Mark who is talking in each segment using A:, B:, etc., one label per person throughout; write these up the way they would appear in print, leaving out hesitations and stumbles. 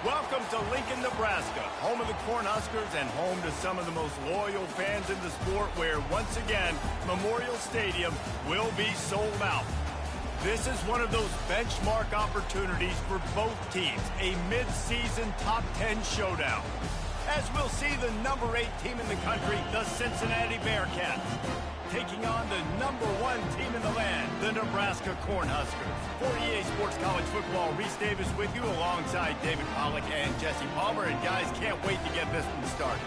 A: Welcome to Lincoln, Nebraska, home of the Cornhuskers and home to some of the most loyal fans in the sport, where, once again, Memorial Stadium will be sold out. This is one of those benchmark opportunities for both teams, a mid-season top 10 showdown. As we'll see the number 8 team in the country, the Cincinnati Bearcats, taking on the number 1 team in the land, the Nebraska Cornhuskers. For EA Sports College Football, Reese Davis with you alongside David Pollack and Jesse Palmer. And guys, can't wait to get this one started.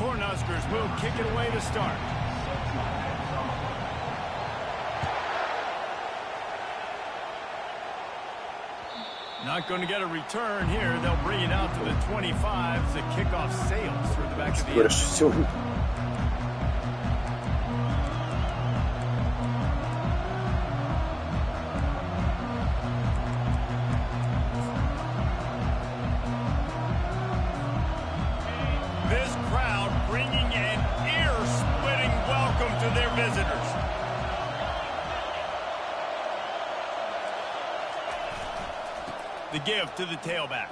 A: Cornhuskers will kick it away to start. Not going to get a return here. They'll bring it out to the 25. The kickoff sails through the back of the end zone. This crowd bringing an ear-splitting welcome to their visitors. The give to the tailback.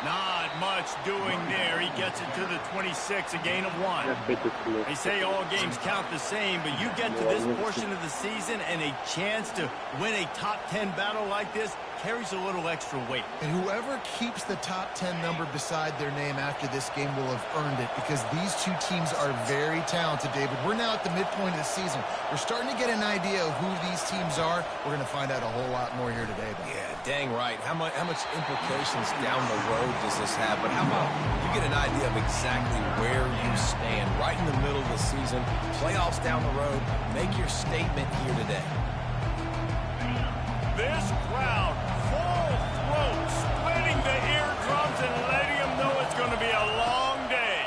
A: Not much doing there. He gets it to the 26, a gain of 1. They say all games count the same, but you get to this portion of the season and a chance to win a top 10 battle like this carries a little extra weight.
B: And whoever keeps the top 10 number beside their name after this game will have earned it, because these two teams are very talented, David. We're now at the midpoint of the season. We're starting to get an idea of who these teams are. We're going to find out a whole lot more here today, though.
C: Yeah, dang right. How much implications down the road does this have? But how about you get an idea of exactly where you stand right in the middle of the season, playoffs down the road, make your statement here today.
A: This crowd, full throat, splitting the eardrums and letting them know it's going to be a long day.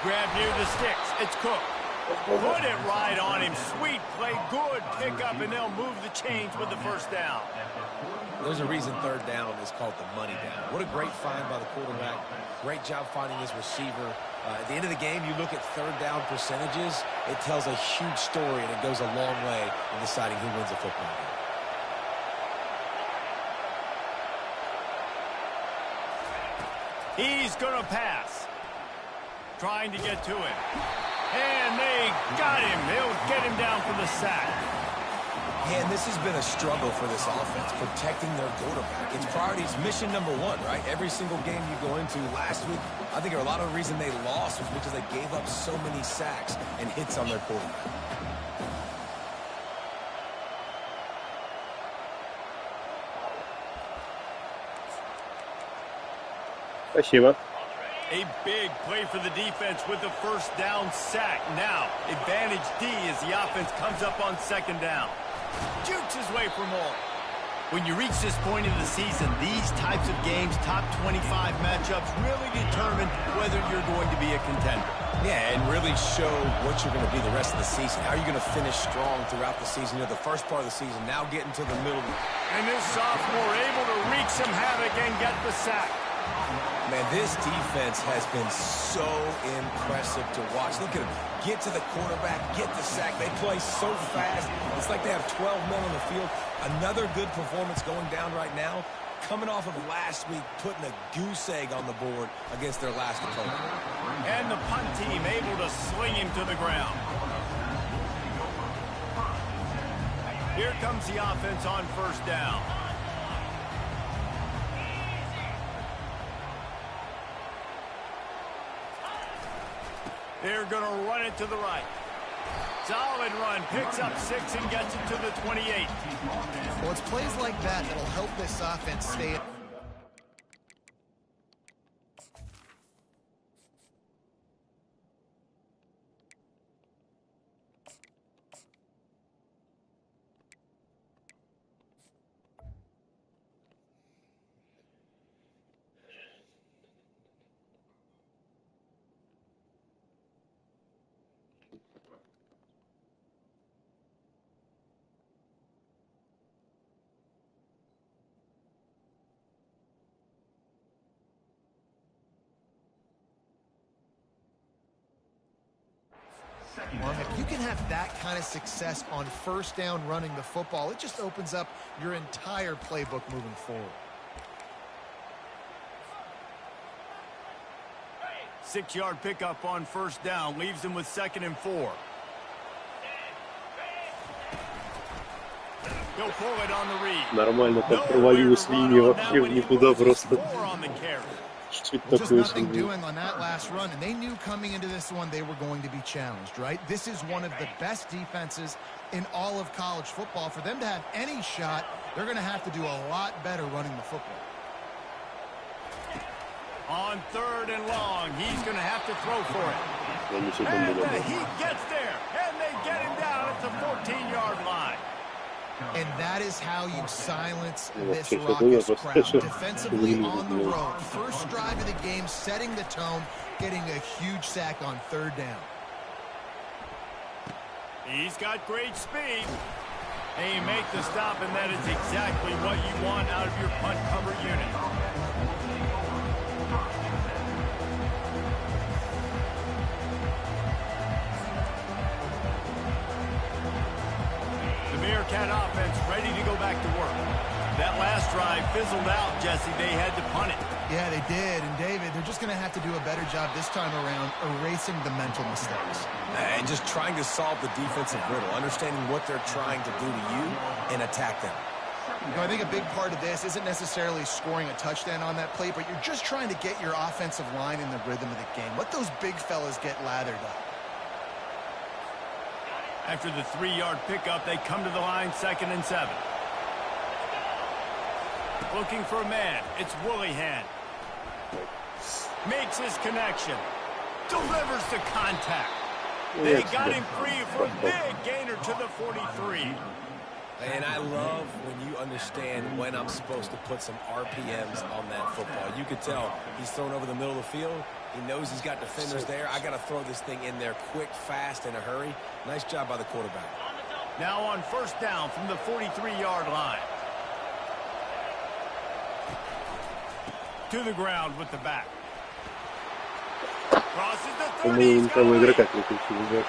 A: Grab near the sticks. It's Cook. Put it right on him. Sweet play. Good pickup, and they'll move the chains with the first down.
C: There's a reason third down is called the money down. What a great find by the quarterback. Great job finding his receiver. At the end of the game, you look at third down percentages, it tells a huge story, and it goes a long way in deciding who wins a football
A: game. He's going to pass. Trying to get to him. And they got him. They'll get him down for the sack.
C: And this has been a struggle for this offense, protecting their quarterback. It's priorities, mission number 1, right? Every single game you go into. Last week, I think a lot of the reason they lost was because they gave up so many sacks and hits on their quarterback.
D: Спасибо.
A: A big play for the defense with the first down sack. Now, advantage D as the offense comes up on second down. Jukes his way for more. When you reach this point in the season, these types of games, top 25 matchups, really determine whether you're going to be a contender.
C: Yeah, and really show what you're going to be the rest of the season. How are you going to finish strong throughout the season? You know, the first part of the season, now getting to the middle.
A: And this sophomore able to wreak some havoc and get the sack.
C: Man, this defense has been so impressive to watch. Look at them. Get to the quarterback, get the sack. They play so fast. It's like they have 12 men on the field. Another good performance going down right now. Coming off of last week, putting a goose egg on the board against their last opponent.
A: And the punt team able to sling him to the ground. Here comes the offense on first down. They're going to run it to the right. Solid run. Picks up 6 and gets it to the 28.
B: Well, it's plays like that that'll help this offense stay Well, if you can have that kind of success on first down running the football, it just opens up your entire playbook moving forward.
A: 6-yard pickup on first down leaves them with 2nd and 4. He'll pull it on the read.
D: Нормально так провалилась линия вообще в никуда просто.
B: Well, just nothing doing on that last run, and they knew coming into this one they were going to be challenged, right? This is one of the best defenses in all of college football. For them to have any shot, they're going to have to do a lot better running the football.
A: On 3rd and long, he's going to have to throw for it. And he gets there, and they get him down at the 14-yard line.
B: And that is how you silence this raucous crowd. Defensively on the road. First drive of the game, setting the tone, getting a huge sack on 3rd down.
A: He's got great speed. And you make the stop, and that is exactly what you want out of your punt cover unit. Bearcat offense ready to go back to work. That last drive fizzled out, Jesse. They had to punt it.
B: Yeah, they did. And, David, they're just going to have to do a better job this time around erasing the mental mistakes.
C: And just trying to solve the defensive riddle, understanding what they're trying to do to you and attack them.
B: You know, I think a big part of this isn't necessarily scoring a touchdown on that play, but you're just trying to get your offensive line in the rhythm of the game. Let those big fellas get lathered up.
A: After the 3-yard pickup, they come to the line 2nd and 7. Looking for a man. It's Willihan. Makes his connection. Delivers the contact. They got him free for a big gainer to the 43.
C: And I love when you understand when I'm supposed to put some RPMs on that football. You could tell he's thrown over the middle of the field. He knows he's got defenders there. I got to throw this thing in there quick, fast, in a hurry. Nice job by the quarterback.
A: Now on first down from the 43-yard line. To the ground with the back. Crosses the 30.
D: По-моему, игрока переключили.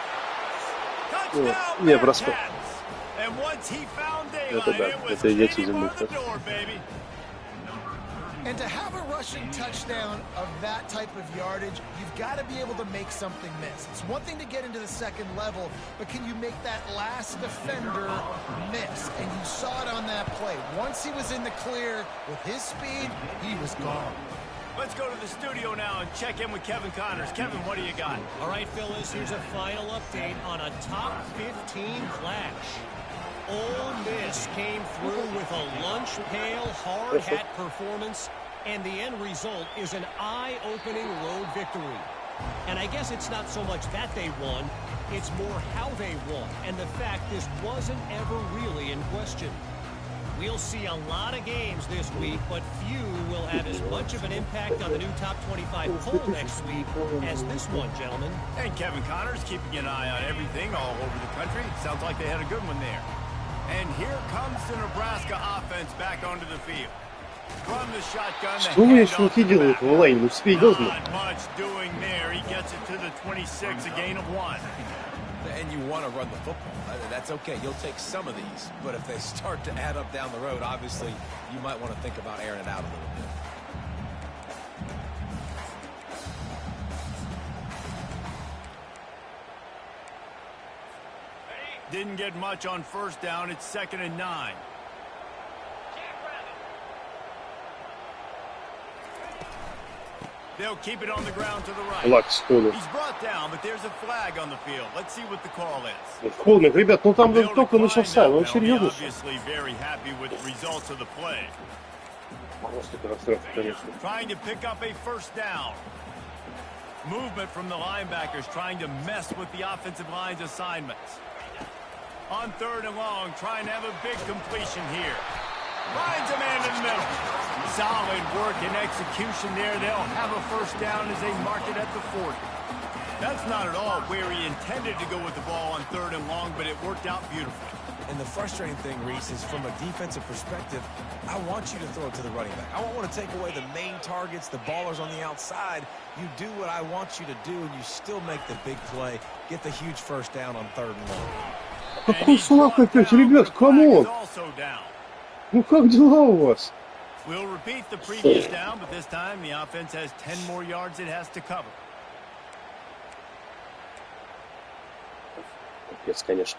D: Не, просто.
A: And once he found daylight, it was game on the door, baby.
B: And to have a rushing touchdown of that type of yardage, you've got to be able to make something miss. It's one thing to get into the second level, but can you make that last defender miss? And you saw it on that play. Once he was in the clear with his speed, he was gone.
A: Let's go to the studio now and check in with Kevin Connors. Kevin, what do you got?
E: All right, Phyllis, here's a final update on a top 15 clash. Ole Miss came through with a lunch pail hard hat performance, and the end result is an eye-opening road victory. And I guess it's not so much that they won, it's more how they won, and the fact this wasn't ever really in question. We'll see a lot of games this week, but few will have as much of an impact on the new top 25 poll next week as this one, gentlemen.
A: And Kevin Connors keeping an eye on everything all over the country. Sounds like they had a good one there. And here comes the Nebraska offense back onto the field. From the shotgun,
D: Что вы еще делаете в лайне? Ну, серьезно?
A: Not much doing there. He gets it to the 26, a gain of 1.
C: And you want to run the football. That's okay. You'll take some of these. But if they start to add up down the road, obviously, you might want to think about airing it out a little bit.
A: Didn't get much on first down. It's 2nd and 9. They'll keep it on the ground to the right. He's brought down, but there's a flag on the field. Let's see what the call is.
D: Холмик, ребят, ну там только начался, ну серьезно.
A: Obviously very happy with the results of the play.
D: Просто катастрофа, конечно.
A: Trying to pick up a first down. Movement from the linebackers trying to mess with the offensive line's assignments. On 3rd and long, trying to have a big completion here. Finds a man in the middle. Solid work and execution there. They'll have a first down as they mark it at the 40. That's not at all where he intended to go with the ball on 3rd and long, but it worked out beautifully.
C: And the frustrating thing, Reese, is from a defensive perspective, I want you to throw it to the running back. I don't want to take away the main targets, the ballers on the outside. You do what I want you to do, and you still make the big play, get the huge first down on 3rd and long.
D: Какой слабый опять, ребят, камон! Ну как дела у вас?
A: We'll repeat the previous down, but this time the offense has 10 more yards it has to cover.
D: Yes, конечно.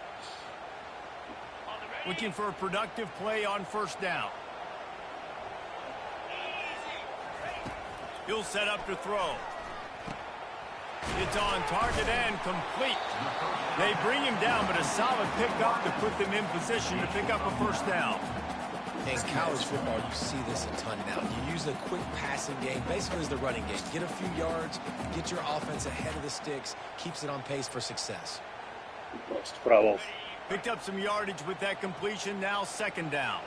A: Looking for a productive play on 1st down. He'll set up to throw. It's on target and complete. They bring him down, but a solid pickup to put them in position to pick up a 1st down.
C: In college football, you see this a ton now. You use a quick passing game, basically as the running game. Get a few yards, get your offense ahead of the sticks, keeps it on pace for success.
A: Picked up some yardage with that completion, now 2nd down.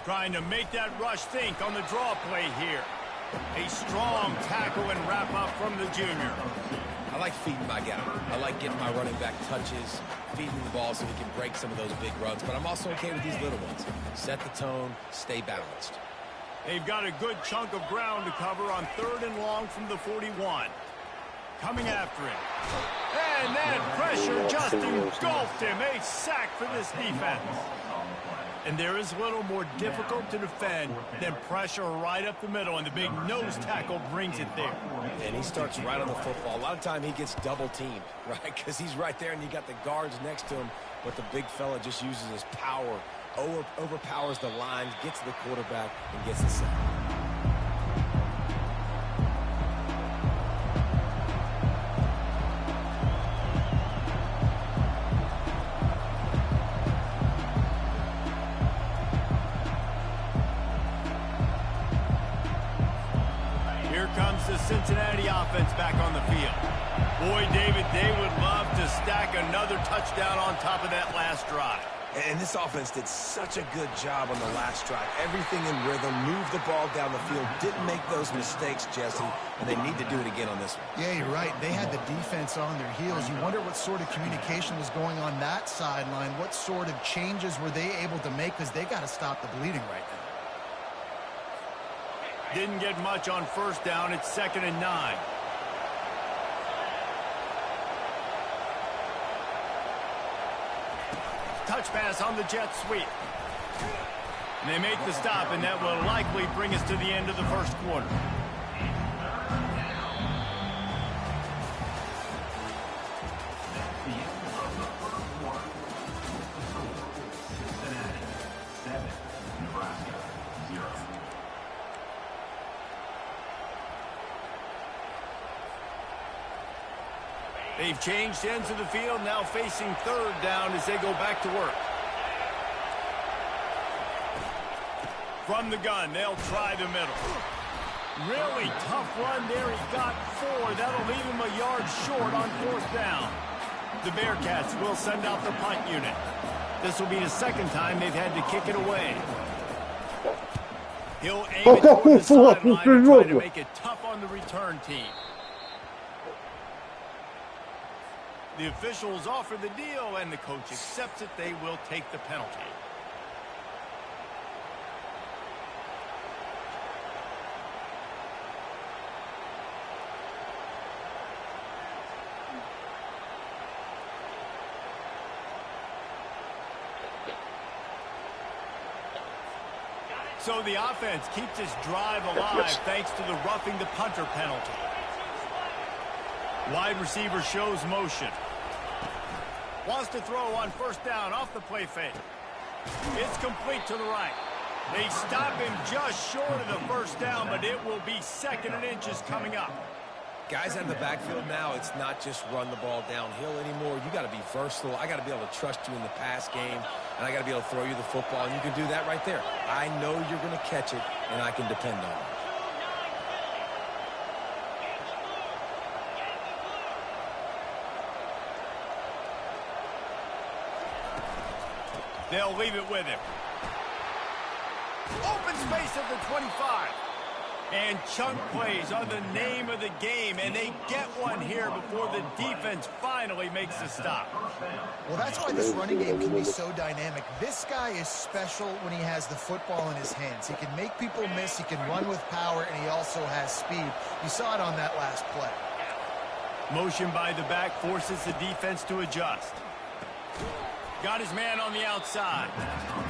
A: Trying to make that rush think on the draw play here. A strong tackle and wrap up from the junior.
C: I like feeding my guy. I like getting my running back touches, feeding the ball so he can break some of those big runs. But I'm also okay with these little ones. Set the tone, stay balanced.
A: They've got a good chunk of ground to cover on 3rd and long from the 41. Coming after him. And that pressure just engulfed him. A sack for this defense. And there is little more difficult to defend than pressure right up the middle, and the big nose tackle brings it there.
C: And he starts right on the football. A lot of time he gets double teamed, right? Because he's right there and you got the guards next to him, but the big fella just uses his power, overpowers the line, gets to the quarterback, and gets the sack.
A: The Cincinnati offense back on the field. Boy, David, they would love to stack another touchdown on top of that last drive.
C: And this offense did such a good job on the last drive. Everything in rhythm, moved the ball down the field, didn't make those mistakes, Jesse, and they need to do it again on this one.
B: Yeah, you're right. They had the defense on their heels. You wonder what sort of communication was going on that sideline. What sort of changes were they able to make, because they got to stop the bleeding right now.
A: Didn't get much on 1st down. It's 2nd and 9. Touch pass on the jet sweep. And they make the stop, and that will likely bring us to the end of the 1st quarter. They've changed ends of the field, now facing 3rd down as they go back to work. From the gun, they'll try the middle. Really tough run there. He got 4. That'll leave him a yard short on 4th down. The Bearcats will send out the punt unit. This will be the 2nd time they've had to kick it away. He'll aim it toward the sideline and try to make it tough on the return team. The officials offer the deal, and the coach accepts it. They will take the penalty. So the offense keeps its drive alive thanks to the roughing the punter penalty. Wide receiver shows motion. Wants to throw on 1st down off the play fake. It's complete to the right. They stop him just short of the 1st down, but it will be 2nd and inches coming up.
C: Guys out in the backfield now, it's not just run the ball downhill anymore. You got to be versatile. I got to be able to trust you in the pass game, and I got to be able to throw you the football, and you can do that right there. I know you're going to catch it, and I can depend on it.
A: They'll leave it with him. Open space at the 25. And chunk plays are the name of the game, and they get one here before the defense finally makes the stop.
B: Well, that's why this running game can be so dynamic. This guy is special when he has the football in his hands. He can make people miss, he can run with power, and he also has speed. You saw it on that last play.
A: Motion by the back forces the defense to adjust. Got his man on the outside.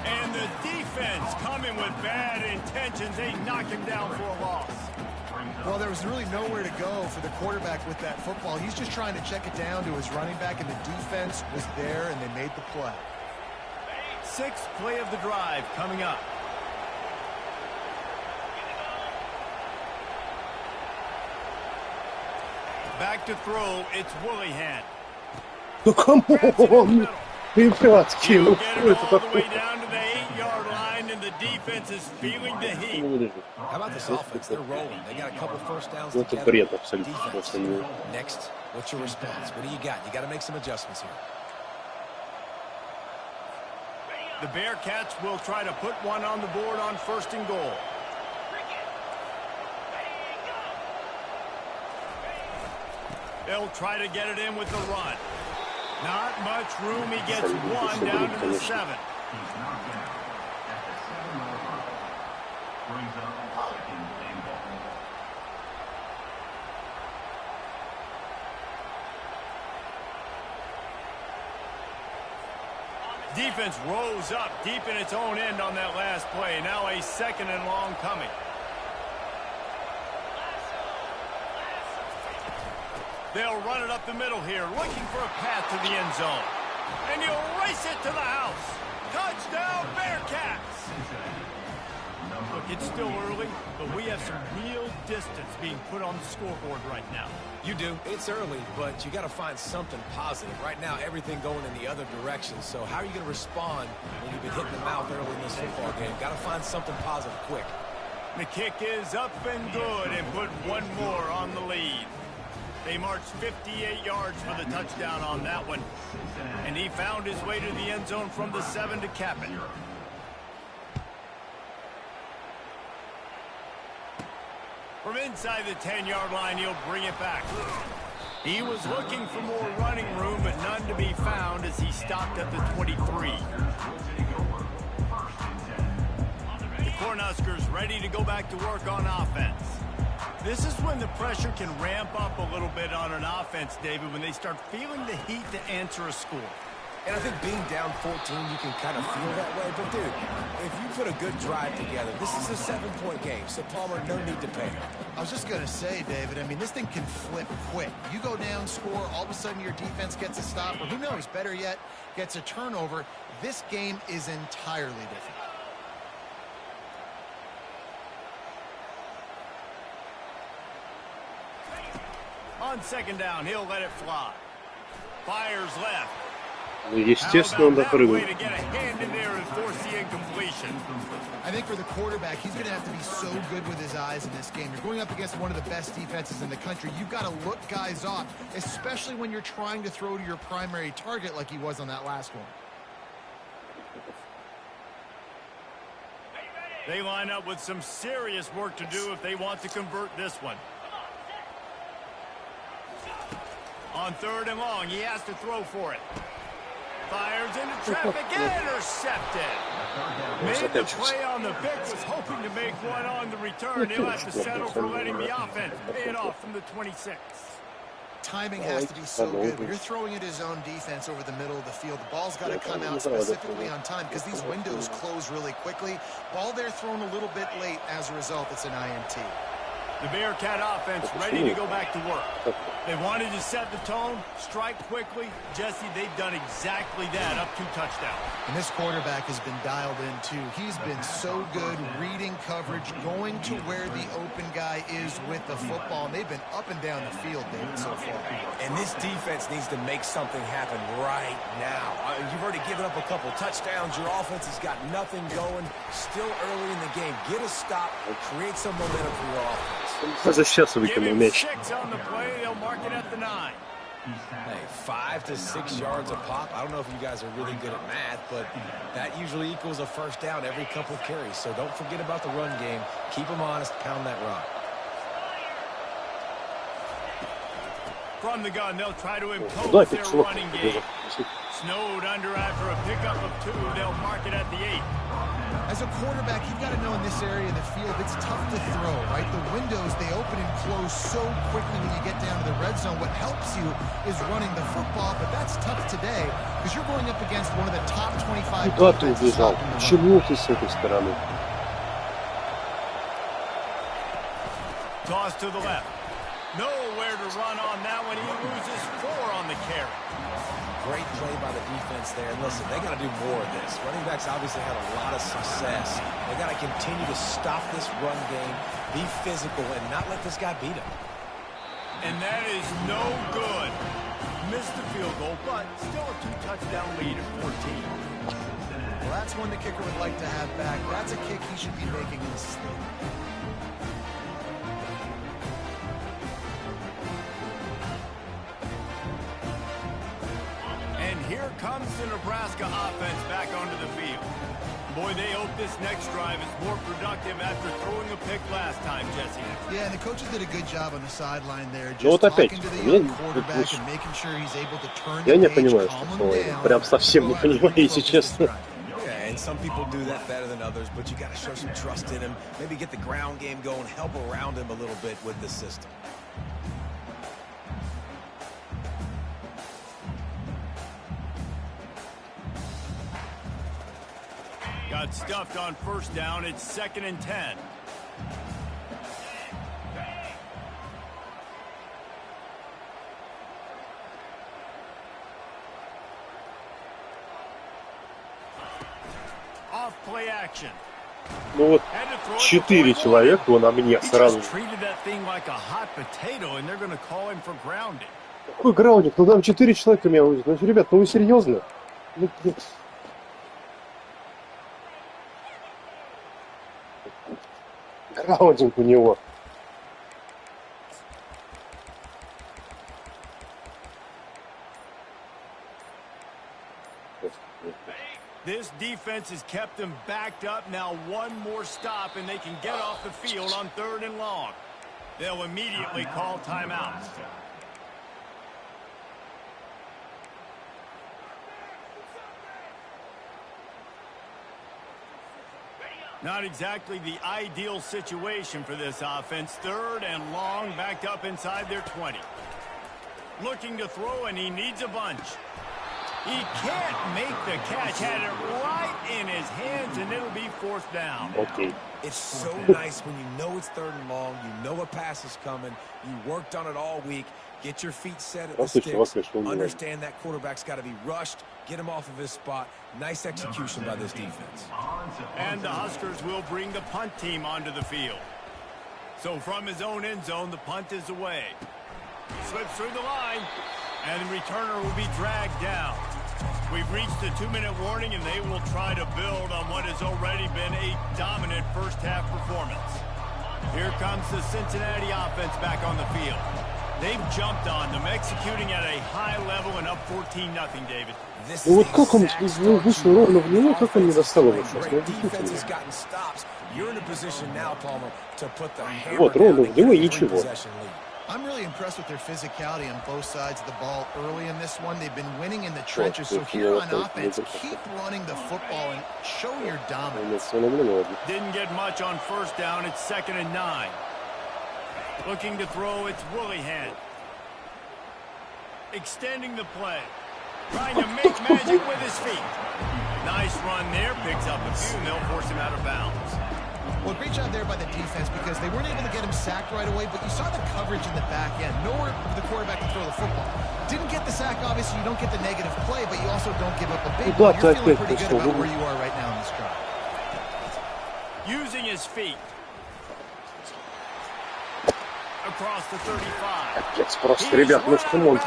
A: And the defense coming with bad intentions. They knock him down for a loss.
B: Well, there was really nowhere to go for the quarterback with that football. He's just trying to check it down to his running back, and the defense was there, and they made the play.
A: Sixth play of the drive coming up. Back to throw, it's Willihan.
D: Ну, камон! Ребятки,
A: He'll
D: ну
A: get
D: что
A: it
D: это
A: all the way
D: такое?
A: down to the 8-yard line, and the defense is feeling the heat.
C: How about this offense? They're rolling. They got a couple first downs
D: Ну, это
C: together.
D: бред абсолютно.
C: Defense.
D: Просто не-
C: Next, what's your response? What do you got? You got to make some adjustments here.
A: The Bearcats will try to put one on the board on 1st and goal. They'll try to get it in with the run. Not much room. He gets one down to the 7. Defense rose up deep in its own end on that last play. Now a 2nd and long coming. They'll run it up the middle here, looking for a path to the end zone. And you'll race it to the house. Touchdown, Bearcats! Look, it's still early, but we have some real distance being put on the scoreboard right now.
C: You do. It's early, but you got to find something positive. Right now, everything going in the other direction. So how are you going to respond when you've been hitting the mouth early in this football game? Got to find something positive quick.
A: The kick is up and good and put one more on the lead. They marched 58 yards for the touchdown on that one. And he found his way to the end zone from the 7 to cap it. From inside the 10-yard line, he'll bring it back. He was looking for more running room, but none to be found as he stopped at the 23. The Cornhuskers ready to go back to work on offense. This is when the pressure can ramp up a little bit on an offense, David, when they start feeling the heat to answer a score.
C: And I think being down 14, you can kind of feel that way. But, dude, if you put a good drive together, this is a 7-point game. So, Palmer, no need to panic.
B: I was just going to say, David, I mean, this thing can flip quick. You go down, score, all of a sudden your defense gets a stop, or who knows, better yet, gets a turnover. This game is entirely different.
A: On 2nd down, he'll let it fly. Fires left.
D: Ну, естественно, он допрыгнул.
A: To get a hand in there and force the incompletion.
B: I think for the quarterback, he's going to have to be so good with his eyes in this game. You're going up against one of the best defenses in the country. You've got to look guys off, especially when you're trying to throw to your primary target like he was on that last one.
A: They line up with some serious work to do if they want to convert this one. On 3rd and long, he has to throw for it. Fires into traffic, intercepted. Made the play on the pick, was hoping to make one on the return. He'll have to settle for letting the offense pay it off from the 26.
B: Timing has to be so good. When you're throwing at his own defense over the middle of the field, the ball's got to come out specifically on time because these windows close really quickly. Ball there thrown a little bit late. As a result, it's an INT.
A: The Bearcat offense ready to go back to work. They wanted to set the tone, strike quickly. Jesse, they've done exactly that, up 2 touchdowns.
B: And this quarterback has been dialed in, too. He's been so good reading coverage, going to where the open guy is with the football. And they've been up and down the field, David, so far.
C: And this defense needs to make something happen right now. You've already given up a couple touchdowns. Your offense has got nothing going. Still early in the game. Get a stop or create some momentum for your offense.
D: Даже сейчас выкинул мяч.
A: 6 on the play, they'll mark it at the 9.
C: Hey, 5 to 6 yards a pop. I don't know if you guys are really good at math, but that usually equals a first down every couple of carries. So don't forget about the run game. Keep them honest. Pound that rock.
A: From the gun, they'll try to impose their running game. Snowed under after a pickup of 2. They'll mark it at the 8.
B: As a quarterback, you've got to know in this area of the field, it's tough to throw, right? The windows, they open and close so quickly when you get down to the red zone. What helps you is running the football, but that's tough today because you're going up against one of the top 25
D: Куда ты
B: defenses.
D: убежал? Почему ты с этой стороны?
A: Toss to the left. Nowhere to run on that one. He loses 4 on the carry.
C: Great play by the defense there. And listen, they got to do more of this. Running backs obviously had a lot of success. They got to continue to stop this run game, be physical, and not let this guy beat him.
A: And that is no good. Missed the field goal, but still a 2-touchdown lead at 14.
B: Well, that's one the kicker would like to have back. That's a kick he should be making in his sleep.
A: Here comes the Nebraska offense back onto the field. Boy, they hope this next drive is more productive after throwing a pick last time, Jesse.
B: Yeah, and the coaches did a good job on the sideline there.
D: Ну вот опять, я не понимаю, что прям совсем не понимаю, если честно.
C: And some people do that better than others, but you got to show some trust in him. Maybe get the ground game going, help around him a little bit with the system.
A: Got stuffed on first down. It's 2nd and 10. Off play action.
D: Ну вот 4 человека, он на мне сразу. Какой граундинг? Ну там 4 человека меня увидят. Ну, ребят, ну вы серьезно? Ну, граундинг у него.
A: This defense has kept them backed up. Now one more stop and they can get off the field on 3rd and long. They'll immediately call timeout. Not exactly the ideal situation for this offense. 3rd and long, backed up inside their 20. Looking to throw, and he needs a bunch. He can't make the catch. Had it right in his hands, and it'll be 4th down.
D: Okay.
C: It's so nice when you know it's 3rd and long, you know a pass is coming, you worked on it all week, get your feet set at the sticks, understand that quarterback's got to be rushed, get him off of his spot. Nice execution by this defense.
A: And the Huskers will bring the punt team onto the field. So from his own end zone, the punt is away. Slips through the line, and the returner will be dragged down. We've reached the 2-minute warning, and they will try to build on what has already been a dominant first-half performance. Here comes the Cincinnati offense back on the field. They've jumped on them, executing at a high level and up 14-0, David.
D: Ну вот как он вышел ровно в него, как он не достал его сейчас? Вот, ровно в него и ничего.
B: I'm really impressed with their physicality on both sides of the ball early in this one. They've been winning in the trenches. So here on offense, keep running the football and show your dominance.
A: Didn't get much on first down. It's 2nd and 9. Looking to throw, it's Willihan. Extending the play. Trying to make magic with his feet. Nice run there. Picks up a few, and they'll force him out of bounds.
B: Well, great job there by the defense because they weren't able to get him sacked right away, but you saw the coverage in the back end. Nowhere for the quarterback to throw the football. Didn't get the sack, obviously. You don't get the negative play, but you also don't give up a big one. You're feeling pretty good about where you are right now in this drive.
A: Using his feet. Across the 35.
D: Просто, ребят, ну камон.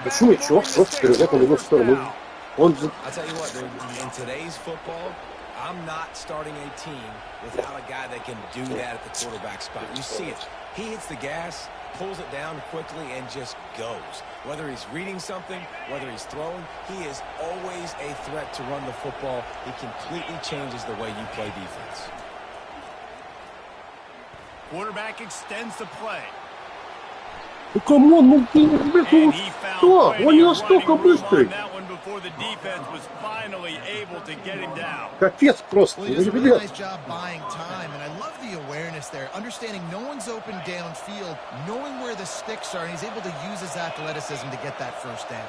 D: Почему чувак просто переводит на другую сторону? Он...
C: I'll tell you what, dude, in today's football, I'm not starting a team without a guy that can do that at the quarterback spot. You see it. He hits the gas, pulls it down quickly and just goes. Whether he's reading something, whether he's throwing, he is always a threat to run the football. He completely changes the way you play defense.
A: Quarterback extends the play.
D: Камон, ну что? Он не настолько быстрый. Капец просто.
B: Well, he does a really nice job buying time, and I love the awareness there, understanding no one's open downfield, knowing where the sticks are, and he's able to use his athleticism to get that first down.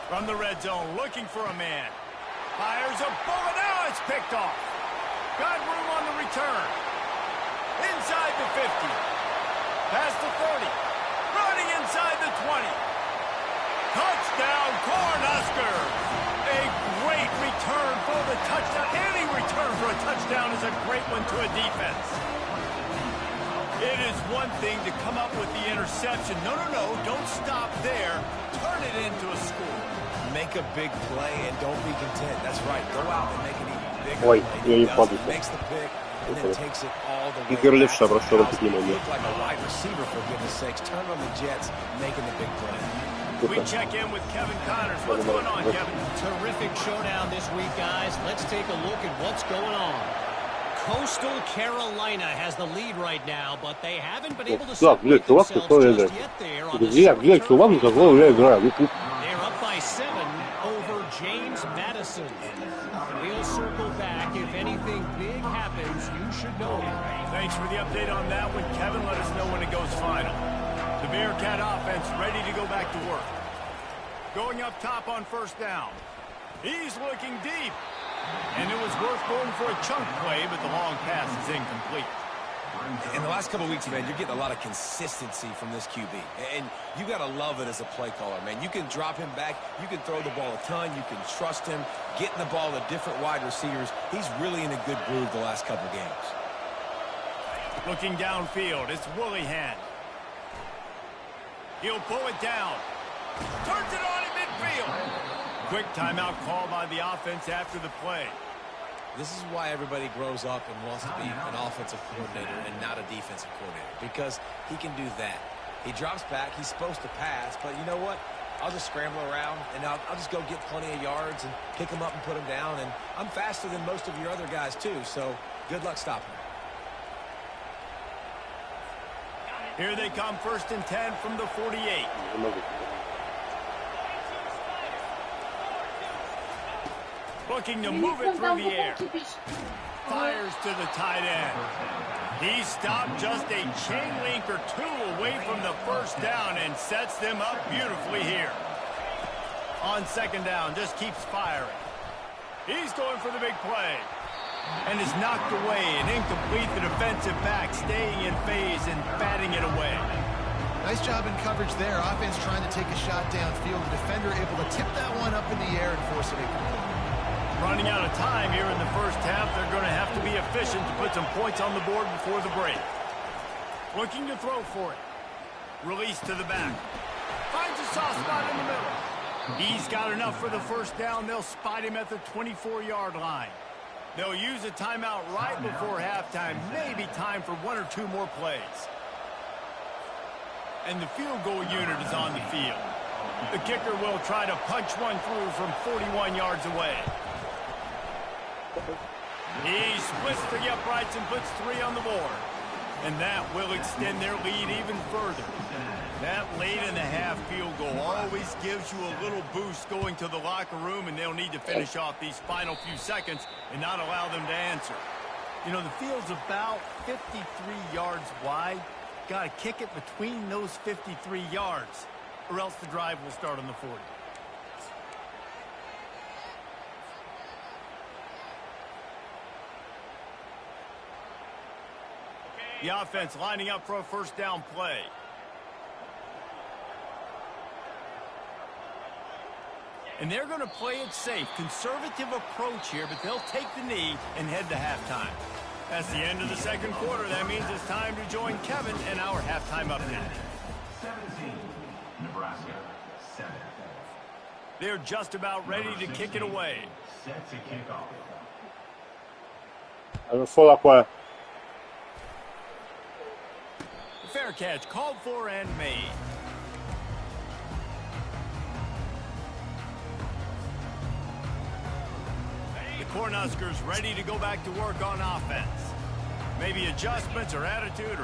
A: From the red zone, looking for a man. Fires a bullet. Now it's picked off. Got room on the return. Inside the 50. Past the 30. Running inside the 20. Touchdown, Cornhuskers. A great return for the touchdown. Any return for a touchdown is a great one to a defense. It is one thing to come up with the interception. No, don't stop there. Turn it into a score.
C: Make a big play and don't be content. That's right. Go out and make it even bigger.
D: Ой, я не падаю.
C: Makes the pick and then takes it all the way.
D: Игорь левша обращал внимание.
C: Look like a wide receiver, for goodness sakes. Turn on the Jets, making the big play.
A: We check in with Kevin Connors. What's going on, Kevin?
E: Terrific showdown this week, guys. Let's take a look at what's going on. Coastal Carolina has the lead right now, but they haven't been able to separate themselves just yet there on the They're up by 7 over James Madison. We'll circle back. If anything big happens, you should know it.
A: Thanks for the update on that one, Kevin. Let us know when it goes final. The Bearcat offense ready to go back to work. Going up top on first down. He's looking deep. And it was worth going for a chunk play, but the long pass is incomplete.
C: In the last couple of weeks, man, you're getting a lot of consistency from this QB. And you got to love it as a play caller, man. You can drop him back. You can throw the ball a ton. You can trust him, getting the ball to different wide receivers. He's really in a good groove the last couple of games.
A: Looking downfield, it's Willihan. He'll pull it down. Turns it on in midfield. Quick timeout call by the offense after the play.
C: This is why everybody grows up and wants to be an offensive coordinator and not a defensive coordinator, because he can do that. He drops back. He's supposed to pass, but you know what? I'll just scramble around, and I'll just go get plenty of yards and pick him up and put him down, and I'm faster than most of your other guys, too, so good luck stopping him.
A: Here they come, 1st and 10 from the 48. Looking to move it through the air. Fires to the tight end. He stopped just a chain link or 2 away from the first down and sets them up beautifully here. On 2nd down, just keeps firing. He's going for the big play. And is knocked away and incomplete. The defensive back staying in phase and batting it away.
B: Nice job in coverage there. Offense trying to take a shot downfield. The defender able to tip that one up in the air and force it incomplete.
A: Running out of time here in the first half. They're going to have to be efficient to put some points on the board before the break. Looking to throw for it. Release to the back. Finds a soft spot in the middle. He's got enough for the first down. They'll spot him at the 24-yard line. They'll use a timeout right before halftime. Maybe time for 1 or 2 more plays. And the field goal unit is on the field. The kicker will try to punch one through from 41 yards away. He splits the uprights and puts 3 on the board. And that will extend their lead even further. That late-in-the-half field goal always gives you a little boost going to the locker room, and they'll need to finish off these final few seconds and not allow them to answer. You know, the field's about 53 yards wide. Got to kick it between those 53 yards, or else the drive will start on the 40. The offense lining up for a first down play. And they're going to play it safe. Conservative approach here, but they'll take the knee and head to halftime. That's the end of the second quarter. That means it's time to join Kevin and our halftime update.
F: 17, Nebraska, 7.
A: They're just about ready to kick it away.
F: Set to kick off.
A: Fair catch called for and made. The Cornhuskers ready to go back to work on offense. Maybe adjustments or attitude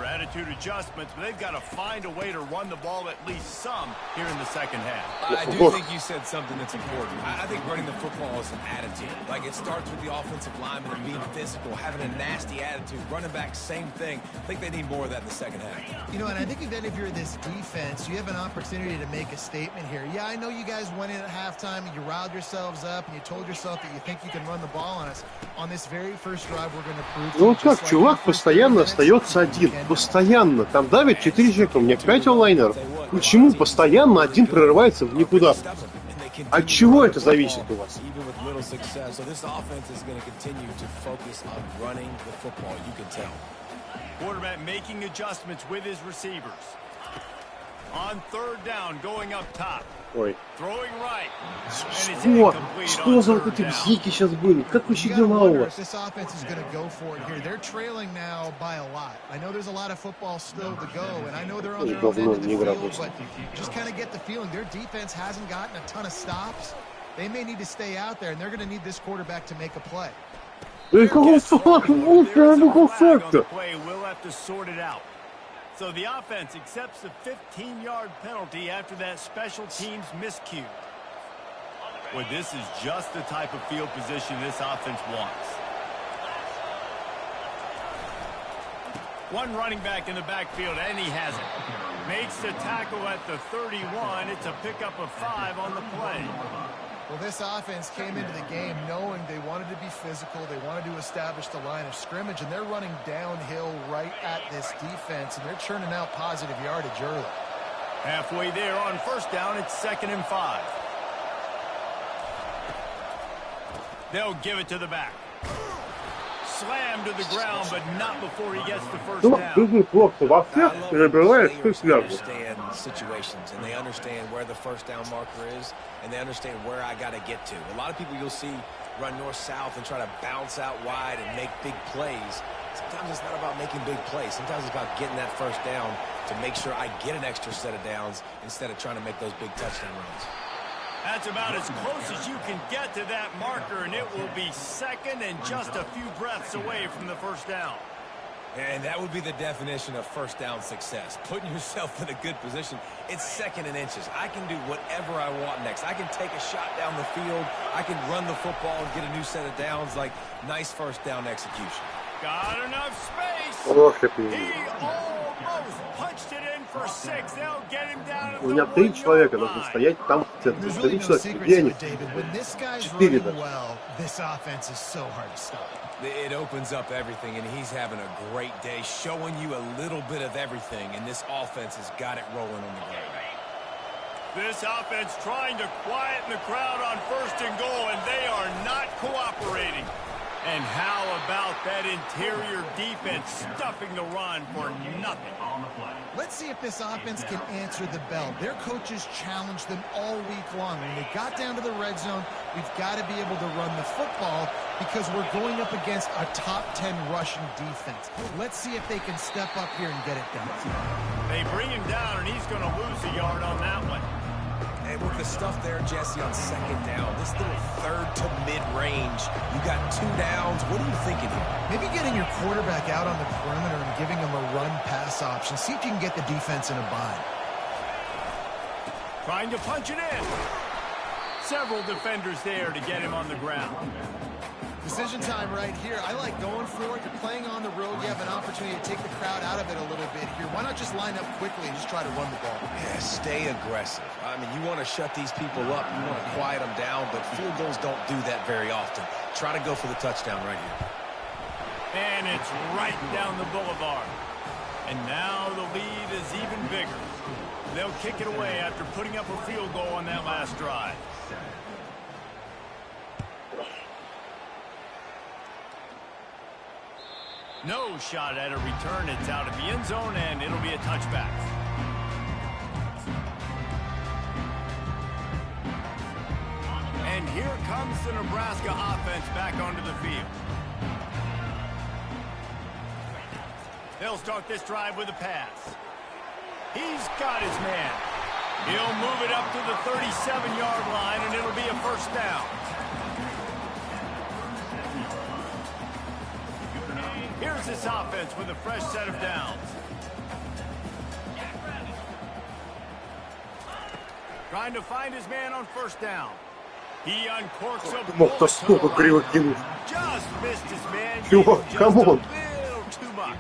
A: adjustments, but they've got to find a way to run the ball at least some here in the second half.
C: I do think you said something that's important. I think running the football is an attitude. Like, it starts with the offensive lineman and being physical, having a nasty attitude. Running back, same thing. I think they need more of that in the second half.
B: You know, and I think that if you're this defense, you have an opportunity to make a statement here. Yeah, I know you guys went in at halftime and you riled yourselves up and you told yourself that you think you can run the ball on us. On this very first drive, we're going to prove to
D: Ну
B: you
D: как,
B: just like
D: чувак постоянно остается один. Постоянно. Там давит 4 человека, у меня 5 онлайнеров. Почему постоянно один прорывается в никуда? От чего это зависит у вас?
A: Quarterback making adjustments with his receivers. On third down, going up top.
D: Ой.
A: Throwing right.
D: Что за вот эти бзики сейчас были? Как вообще дела у вас?
B: This offense is going to go for it here. They're trailing now by a lot. I know there's a lot of football still to go, and I know they're on their own end of the field, but just kind of get the feeling their defense hasn't gotten a ton of stops. They may need to stay out there, and they're going to need this quarterback to make a play.
D: Какого факта? Какого факта?
A: We'll have to sort it out. So the offense accepts the 15-yard penalty after that special teams miscue. Well, this is just the type of field position this offense wants. One running back in the backfield, and he has it. Makes the tackle at the 31. It's a pickup of 5 on the play.
B: Well, this offense came into the game knowing they wanted to be physical, they wanted to establish the line of scrimmage, and they're running downhill right at this defense, and they're churning out positive yardage early.
A: Halfway there on first down, it's 2nd and 5. They'll give it to the back. Slammed to the ground, but not before he gets the first down.
C: Situations, and they understand where the first down marker is, and they understand where I got to get to. A lot of people you'll see run north-south and try to bounce out wide and make big plays. Sometimes it's not about making big plays. Sometimes it's about getting that first down to make sure I get an extra set of downs instead of trying to make those big touchdown runs.
A: That's about as close as you can get to that marker, and it will be 2nd and just a few breaths away from the first down.
C: And that would be the definition of first down success. Putting yourself in a good position. It's 2nd and inches. I can do whatever I want next. I can take a shot down the field. I can run the football and get a new set of downs. Like, nice first down execution.
A: Got enough space. He almost punched it in for 6. They'll get him down at the 1
D: У меня 3 человека должны стоять там в центре. 3 человека. Где они? 4 даже.
B: This offense is so hard to stop.
C: It opens up everything, and he's having a great day, showing you a little bit of everything, and this offense has got it rolling on the ground.
A: This offense trying to quieten the crowd on 1st and goal, and they are not cooperating. And how about that interior defense stuffing the run for nothing?
B: Let's see if this offense can answer the bell. Their coaches challenged them all week long. When they got down to the red zone, we've got to be able to run the football because we're going up against a top 10 rushing defense. Let's see if they can step up here and get it done.
A: They bring him down, and he's going to lose a yard on that one.
C: And with the stuff there, Jesse, on 2nd down, this little 3rd to mid-range, you got 2 downs. What are you thinking here?
B: Maybe getting your quarterback out on the perimeter and giving him a run-pass option. See if you can get the defense in a bind.
A: Trying to punch it in. Several defenders there to get him on the ground.
B: Decision time right here. I like going for it. You're playing on the road. You have an opportunity to take the crowd out of it a little bit here. Why not just line up quickly and just try to run the ball?
C: Yeah, stay aggressive. I mean, you want to shut these people up. You want to quiet them down, but field goals don't do that very often. Try to go for the touchdown right here.
A: And it's right down the boulevard. And now the lead is even bigger. They'll kick it away after putting up a field goal on that last drive. No shot at a return. It's out of the end zone, and it'll be a touchback. And here comes the Nebraska offense back onto the field. They'll start this drive with a pass. He's got his man. He'll move it up to the 37-yard line, and it'll be a first down. Here's this offense with a fresh set of downs. Trying to find his man on first down. He uncorks a
D: Мог-то столько криво кинуть.
A: just missed his man.
D: Чувак,
A: Just a
D: камон.
A: little too much.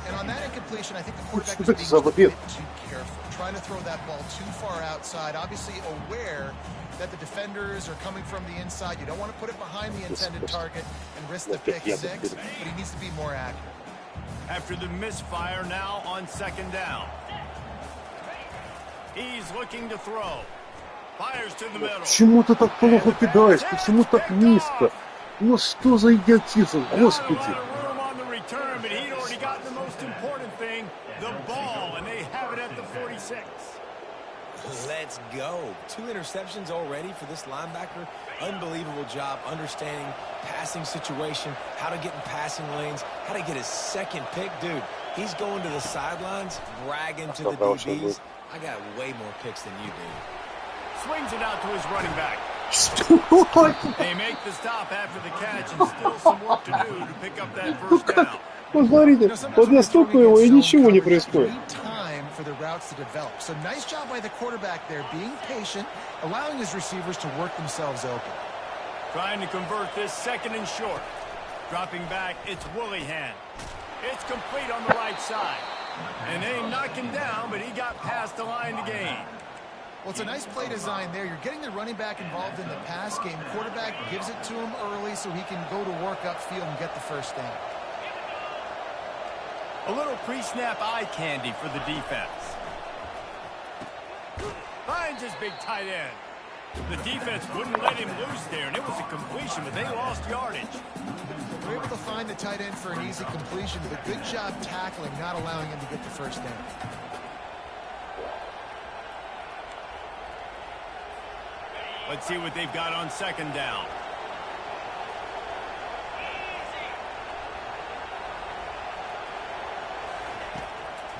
B: And on that incompletion, I think the quarterback was
D: Что это за
B: being a
D: бред?
B: bit too careful, trying to throw that ball too far outside, obviously aware that the defenders are coming from the inside. You don't want to put it behind the intended target and risk the pick six, but he needs to be more accurate.
A: After the misfire, now on second down. He's looking to throw. Fires to the middle.
D: Почему ты так плохо кидаешь? Почему так низко? Ну что за идиотизм, господи.
A: Room on the return, but he'd already gotten the most important thing, the ball, and they have it at the 46.
C: Let's go. 2 interceptions already for this linebacker. Unbelievable job understanding passing situation, how to get in passing lanes, how to get his second pick. Dude, he's going to the sidelines, bragging to the DBs. I got way more picks than you do.
A: Swings it out to his running back.
D: Что?
A: They make the stop after the catch and still some work to do to pick up that first down.
D: Посмотрите, вот я стукаю его, и ничего не происходит.
B: Time for the routes to develop. So nice job by the quarterback there, being patient, allowing his receivers to work themselves open.
A: Trying to convert this second and short. Dropping back, it's Willihan. It's complete on the right side. And they knock him down, but he got past the line to gain.
B: Well, it's a nice play design there. You're getting the running back involved in the pass game. Quarterback gives it to him early so he can go to work upfield and get the first down.
A: A little pre-snap eye candy for the defense. Finds his big tight end. The defense wouldn't let him loose there, and it was a completion, but they lost yardage.
B: We're able to find the tight end for an easy completion, but good job tackling, not allowing him to get the first down.
A: Let's see what they've got on second down.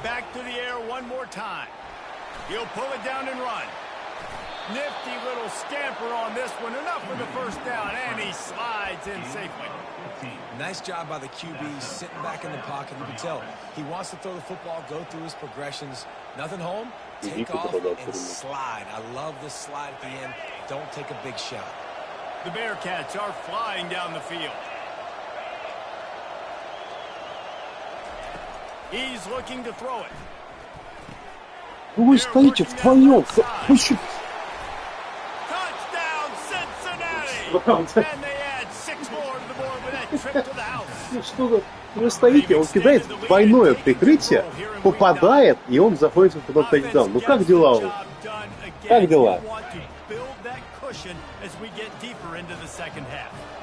A: Back to the air one more time. He'll pull it down and run. Nifty little scamper on this one. Enough for the first down, and he slides in safely.
C: Nice job by the QB, sitting back in the pocket. You can tell he wants to throw the football, go through his progressions. Nothing home, take off and slide. I love this slide at the end. Don't take a big shot.
A: The Bearcats are flying down the field. He's looking to throw it.
D: Вы стоите вдвоем.
A: Touchdown, Cincinnati! And they add 6 more to the board with that trip to the house.
D: Что вы стоите, он кидает двойное прикрытие, попадает, и он заходит в потом тачдаун. Ну как дела у него? Как дела?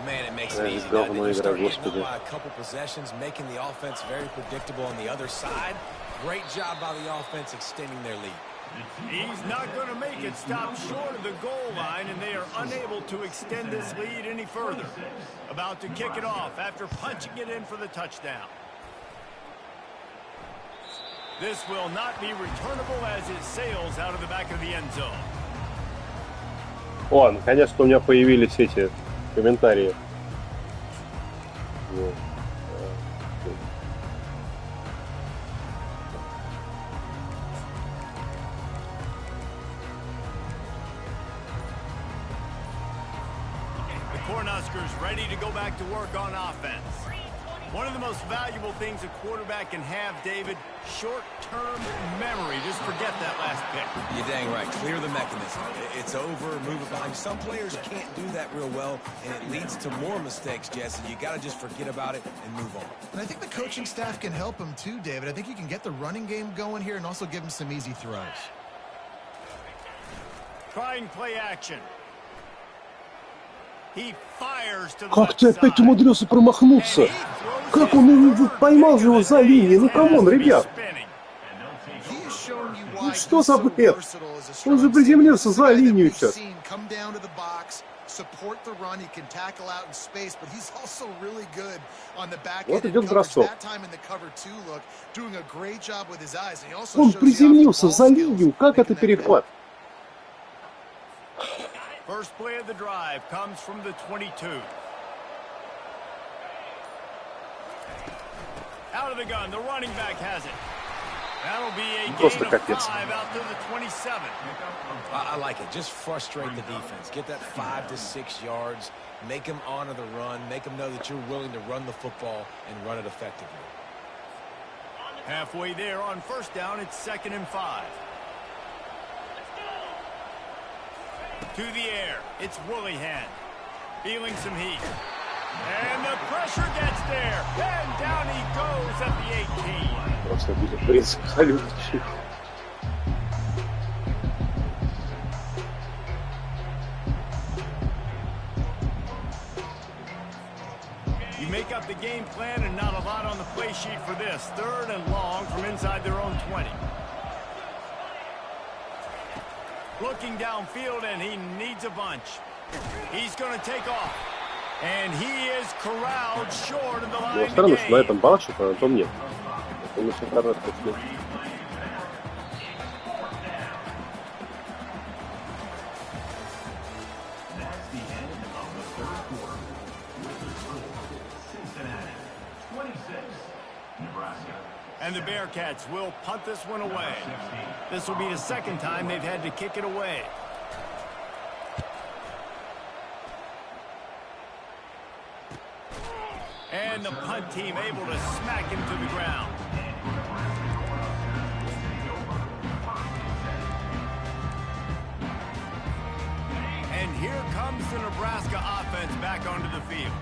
C: Man, it makes it easy. Now that you're starting to get by a couple possessions, making the offense very predictable on the other side. Great job by the offense extending their lead.
A: He's not going to make it stop short of the goal line, and they are unable to extend this lead any further. About to kick it off after punching it in for the touchdown. This will not be returnable as it sails out of the back of the end zone.
D: О, наконец-то у меня появились эти комментарии.
A: Cornhuskers ready to go back to work on offense. One of the most valuable things a quarterback can have, David, short-term memory. Just forget that last pick.
C: You're dang right. Clear the mechanism. It's over, move it behind. Some players can't do that real well, and it leads to more mistakes, Jesse. You got to just forget about it and move on.
B: And I think the coaching staff can help him too, David. I think you can get the running game going here and also give him some easy throws.
A: Trying play action. He fires to the
D: Как ты опять умудрился промахнуться? Как он поймал же его за линией? Ну камон, ребят. Ну что за бред? Он же приземлился за линию сейчас.
B: support the run. He can tackle out in space, but he's also really good on the back
D: Вот
B: end.
D: идет бросок.
B: That time in the cover two look, doing a great job with his eyes. And he also
D: Он
B: shows the off the
D: приземлился
B: ball
D: за
B: skills,
D: линию. Как
B: making
D: это
B: that
D: перехват?
A: First play of the drive comes from the 22. Out of the gun, the running back has it. That'll be a
D: Просто
A: gain of
D: капец.
A: 5 out to the 27.
C: I like it. Just frustrate the defense. Get that 5 to 6 yards. Make them honor the run. Make them know that you're willing to run the football and run it effectively.
A: Halfway there on first down, it's 2nd and 5. To the air, it's Willihan. Feeling some heat. And the pressure gets there. And down he goes at the 18.
D: Просто будет принцип салюточный.
A: You make up the game plan and not a lot on the play sheet for this. 3rd and long from inside their own 20. Looking downfield, and he needs a bunch. He's going to take off. And he is corralled short of the line of
D: Странно, что на
A: game.
D: этом балансе, а на том нет. Это очень короткий след.
F: That's the end of the third quarter. With the score, Cincinnati 26, Nebraska.
A: And the Bearcats will punt this one away. This will be the 2nd time they've had to kick it away. And the punt team able to smack him to the ground. And here comes the Nebraska offense back onto the field.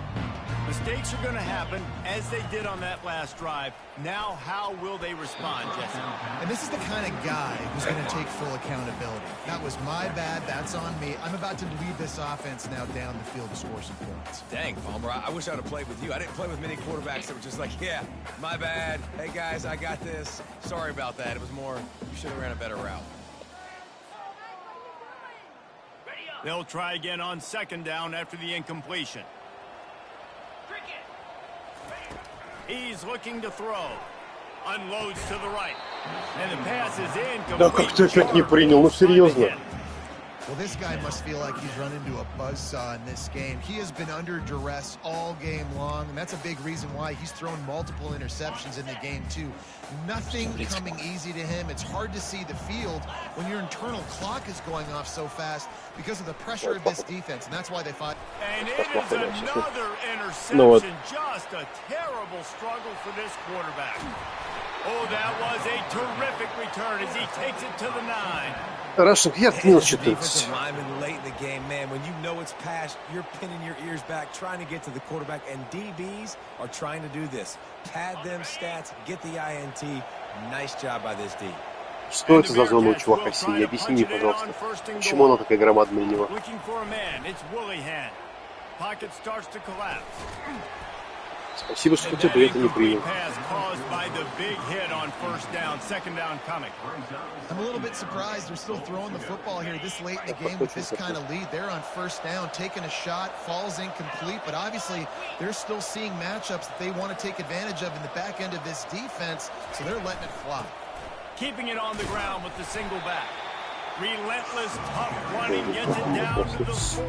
A: Mistakes are going to happen, as they did on that last drive. Now, how will they respond, Jesse?
B: And this is the kind of guy who's going to take full accountability. That was my bad. That's on me. I'm about to lead this offense now down the field to score some points.
C: Dang, Palmer, I wish I would have played with you. I didn't play with many quarterbacks that were just like, yeah, my bad. Hey, guys, I got this. Sorry about that. It was more, you should have ran a better route.
A: They'll try again on 2nd down after the incompletion. He's looking to throw. Unloads to the right. And the pass is incomplete.
D: Да как ты опять не принял? Ну серьезно.
B: Well, this guy must feel like he's run into a buzzsaw in this game. He has been under duress all game long, and that's a big reason why he's thrown multiple interceptions in the game, too. Nothing coming easy to him. It's hard to see the field when your internal clock is going off so fast because of the pressure of this defense, and that's why they fought.
A: And it is another interception. Just a terrible struggle for this quarterback. Oh, that was a terrific return as he takes it to the 9.
D: Рашик, я отменил
C: Defensive
D: 14.
C: lineman late in the game, man. When you know it's past, you're pinning your ears back, trying to get to the quarterback, and DBs are trying to do this. Pad them stats, get the INT. Nice job by this D.
D: Что это за зона у чувака синяя? Объясни, пожалуйста. Почему она такая громадная у него?
A: Looking for a man. It's Willihan. Pocket starts to collapse.
D: Спасибо, что хотя бы это не принял.
A: Pass caused by the big hit on 1st down. 2nd down coming.
B: I'm a little bit surprised they're still throwing the football here this late in the game with this kind of lead. They're on 1st down, taking a shot, falls incomplete, but obviously they're still seeing matchups that they want to take advantage of in the back end of this defense, so they're letting it fly.
A: Keeping it on the ground with the single back. Relentless, tough running, gets it down to the 4.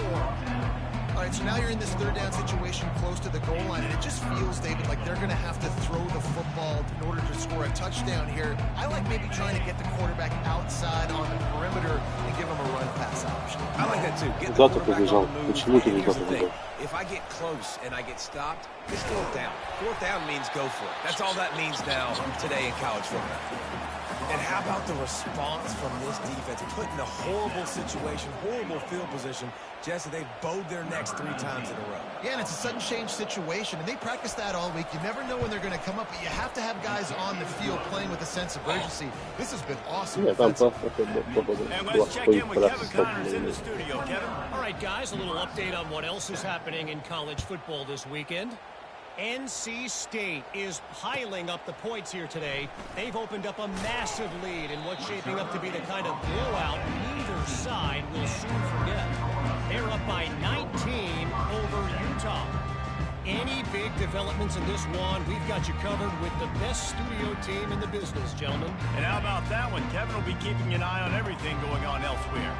B: All right, so now you're in this 3rd down situation close to the goal line, and it just feels, David, like they're going to have to throw the football in order to score a touchdown here. I like maybe trying to get the quarterback outside on the perimeter and give him a run-pass option.
C: I like that too. Get the
D: Куда ты
C: quarterback
D: побежал?
C: on the move.
D: Почему ты
C: And
D: не
C: here's the
D: туда побежал?
C: thing. If I get close and I get stopped, it's 4th down. 4th down means go for it. That's all that means now today in college football. And how about the response from this defense? Put in a horrible situation, horrible field position. Jesse, they've bowed their necks 3 times in a row.
B: Yeah, and it's a sudden change situation, and they practice that all week. You never know when they're going to come up, but you have to have guys on the field playing with a sense of urgency. This has been awesome.
D: Нет, там
A: And let's check in with Kevin Connors in the studio. Kevin?
E: All right, guys, a little update on what else is happening in college football this weekend. NC State is piling up the points here today. They've opened up a massive lead in what's shaping up to be the kind of blowout neither side will soon forget. They're up by 19 big developments in this one, we've got you covered with the best studio team in the business, gentlemen.
A: And how about that one? Kevin will be keeping an eye on everything going on elsewhere.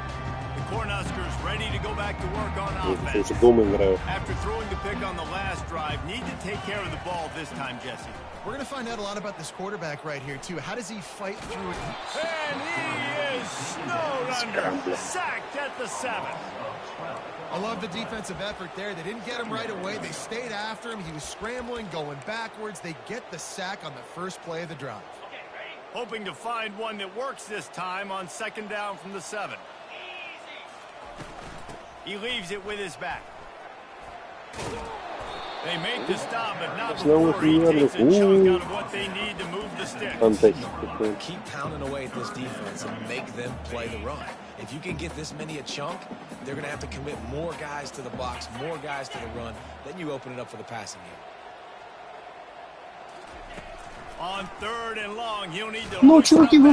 A: The Cornhuskers ready to go back to work on offense. After throwing the pick on the last drive, need to take care of the ball this time, Jesse.
B: We're going to find out a lot about this quarterback right here, too. How does he fight through it?
A: And he is snowed under. Sacked at the 7.
B: I love the defensive effort there. They didn't get him right away. They stayed after him. He was scrambling, going backwards. They get the sack on the first play of the drive.
A: Hoping to find one that works this time on 2nd down from the 7. He leaves it with his back. They make the stop, but not before he takes a chunk out of what they need to move the sticks.
C: Keep pounding away at this defense and make them play the run. If you can get this many a chunk, they're going to have to commit more guys to the box, more guys to the run. Then you open it up for the passing game.
A: On 3rd and long, he'll need to... No, чуваки, and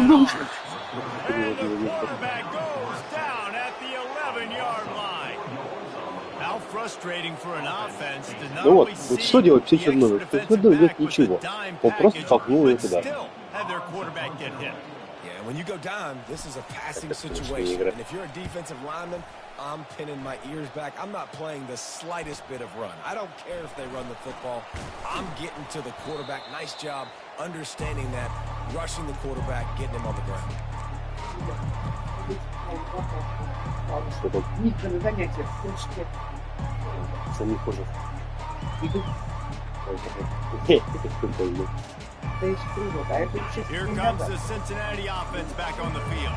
A: the quarterback goes down at the 11-yard line. How frustrating for an offense to not only see the extra defensive back, but the dime package, but still have their quarterback get hit.
C: Yeah, when you go down, this is a passing situation. And if you're a defensive lineman, I'm pinning my ears back. I'm not playing the slightest bit of run. I don't care if they run the football. I'm getting to the quarterback. Nice job understanding that, rushing the quarterback, getting him on the ground.
A: Here comes the Cincinnati offense back on the field.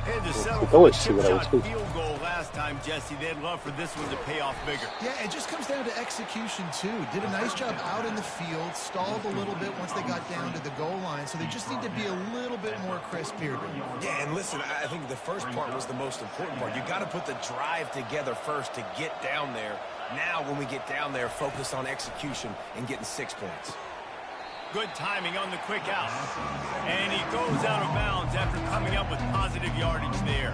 A: Had to settle for a chip-shot field goal last time, Jesse. They'd love for this one to pay off bigger.
B: Yeah, it just comes down to execution, too. Did a nice job out in the field, stalled a little bit once they got down to the goal line, so they just need to be a little bit more crisp here.
C: Yeah, and listen, I think the first part was the most important part. You got to put the drive together first to get down there. Now, when we get down there, focus on execution and getting 6 points.
A: Good timing on the quick out. And he goes out of bounds after coming up with positive yardage there.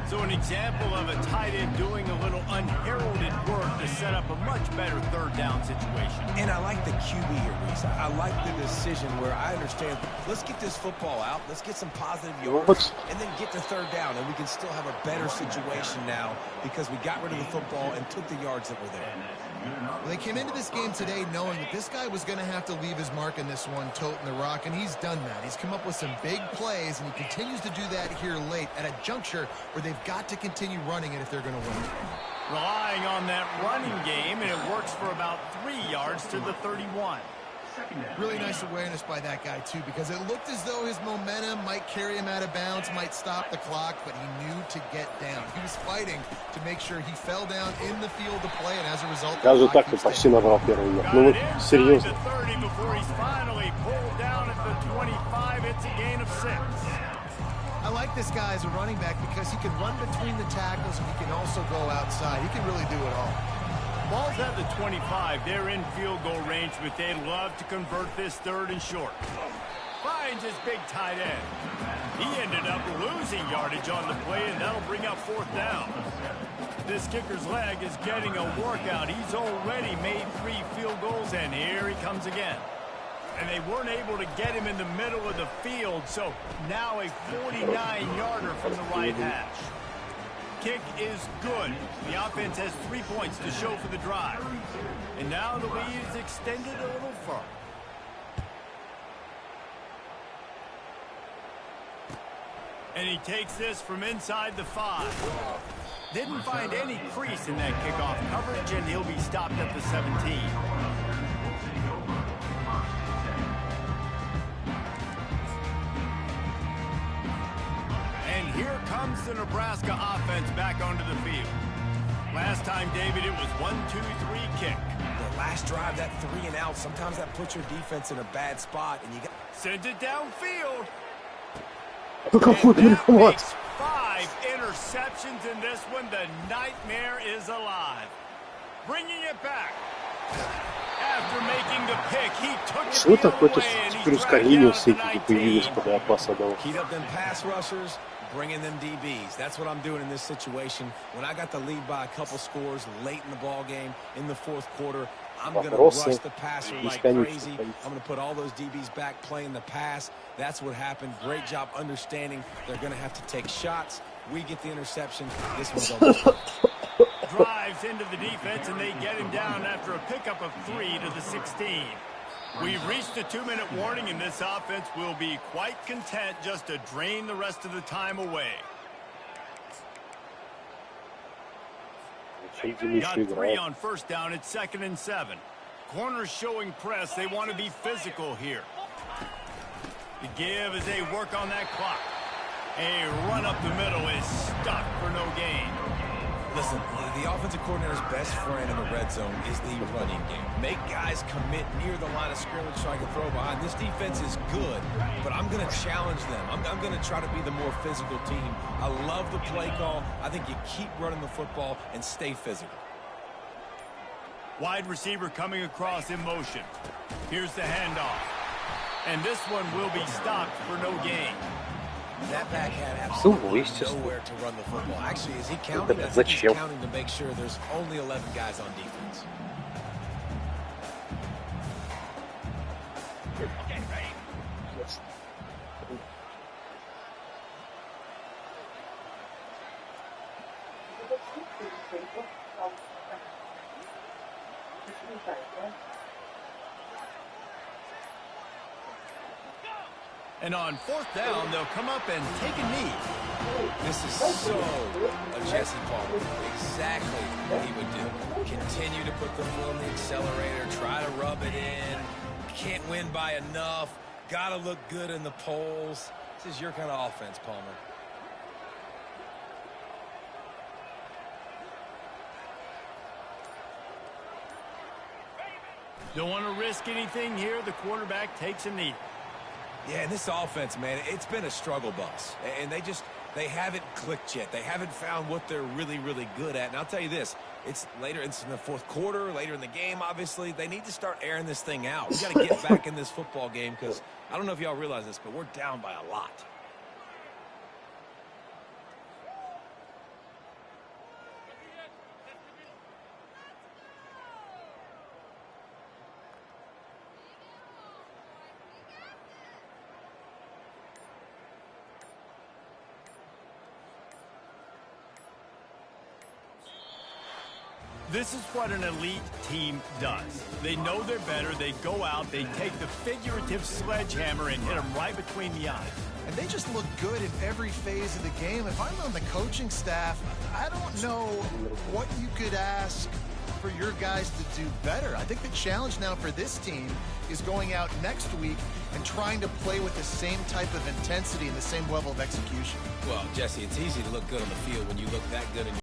A: So an example of a tight end doing a little unheralded work to set up a much better 3rd down situation.
C: And I like the QB here, Reese. I like the decision where I understand, let's get this football out, let's get some positive yards, and then get to 3rd down, and we can still have a better situation now because we got rid of the football and took the yards that were there.
B: Well, they came into this game today knowing that this guy was going to have to leave his mark in this one, toting the rock, and he's done that. He's come up with some big plays, and he continues to do that here late at a juncture where they've got to continue running it if they're going to win.
A: Relying on that running game, and it works for about 3 yards to the 31.
B: Really nice awareness by that guy, too, because it looked as though his momentum might carry him out of bounds, might stop the clock, but he knew to get down. He was fighting to make sure he fell down in the field to play, and as a result...
D: Даже так-то почти набрал первый год. Ну вот, серьезно.
B: I like this guy as a running back because he can run between the tackles and he can also go outside. He can really do it all.
A: Ball's at the 25. They're in field goal range, but they'd love to convert this 3rd and short. Finds his big tight end. He ended up losing yardage on the play, and that'll bring up 4th down. This kicker's leg is getting a workout. He's already made 3 field goals, and here he comes again. And they weren't able to get him in the middle of the field, so now a 49-yarder from the right hash. Kick is good. The offense has 3 points to show for the drive. And now the lead is extended a little further. And he takes this from inside the 5. Didn't find any crease in that kickoff coverage, and he'll be stopped at the 17. And here comes the Nebraska offense back onto the field. Last time, David, it was 1-2-3 kick.
C: The last drive, that 3 and out, sometimes that puts your defense in a bad spot, and you got...
A: Sent it downfield.
D: And that
A: makes 5 interceptions in this one. The nightmare is alive. Bringing it back. After making the pick, he took it
D: Что
A: the other
D: такое-то
A: way, and
D: теперь
A: he's
D: ускорение
A: dragged
D: все
A: down
D: эти
A: to the
D: появились,
A: 19.
D: когда я пас отдал?
C: Heat up them pass rushers, bringing them DBs. That's what I'm doing in this situation. When I got the lead by a couple scores late in the ball game, in the fourth quarter, I'm going to rush the passer like crazy. I'm going to put all those DBs back playing the pass. That's what happened. Great job understanding they're going to have to take shots. We get the interception. This one's over.
A: Drives into the defense, and they get him down after a pickup of 3 to the 16. We've reached the 2-minute warning, and this offense will be quite content just to drain the rest of the time away. Got 3 on first down. It's 2nd and 7. Corners showing press. They want to be physical here. The give as they work on that clock. A run up the middle is stuck for no gain.
C: Listen, the offensive coordinator's best friend in the red zone is the running game. Make guys commit near the line of scrimmage so I can throw behind. This defense is good, but I'm going to challenge them. I'm going to try to be the more physical team. I love the play call. I think you keep running the football and stay physical.
A: Wide receiver coming across in motion. Here's the handoff. And this one will be stopped for no gain.
C: That back had absolutely nowhere to run the football. Actually, is he counting? I think he's counting to make sure there's only 11 guys on defense. Okay, ready?
A: And on 4th down, they'll come up and take a knee.
C: This is so a Jesse Palmer. Exactly what he would do. Continue to put the foot on the accelerator, try to rub it in. Can't win by enough. Got to look good in the polls. This is your kind of offense, Palmer.
A: Don't want to risk anything here. The quarterback takes a knee.
C: Yeah, and this offense, man, it's been a struggle bus. And they haven't clicked yet. They haven't found what they're really, really good at. And I'll tell you this, it's in the fourth quarter, later in the game, obviously. They need to start airing this thing out. We got to get back in this football game because I don't know if y'all realize this, but we're down by a lot.
A: This is what an elite team does. They know they're better. They go out. They take the figurative sledgehammer and hit them right between the eyes.
B: And they just look good in every phase of the game. If I'm on the coaching staff, I don't know what you could ask for your guys to do better. I think the challenge now for this team is going out next week and trying to play with the same type of intensity and the same level of execution.
C: Well, Jesse, it's easy to look good on the field when you look that good in your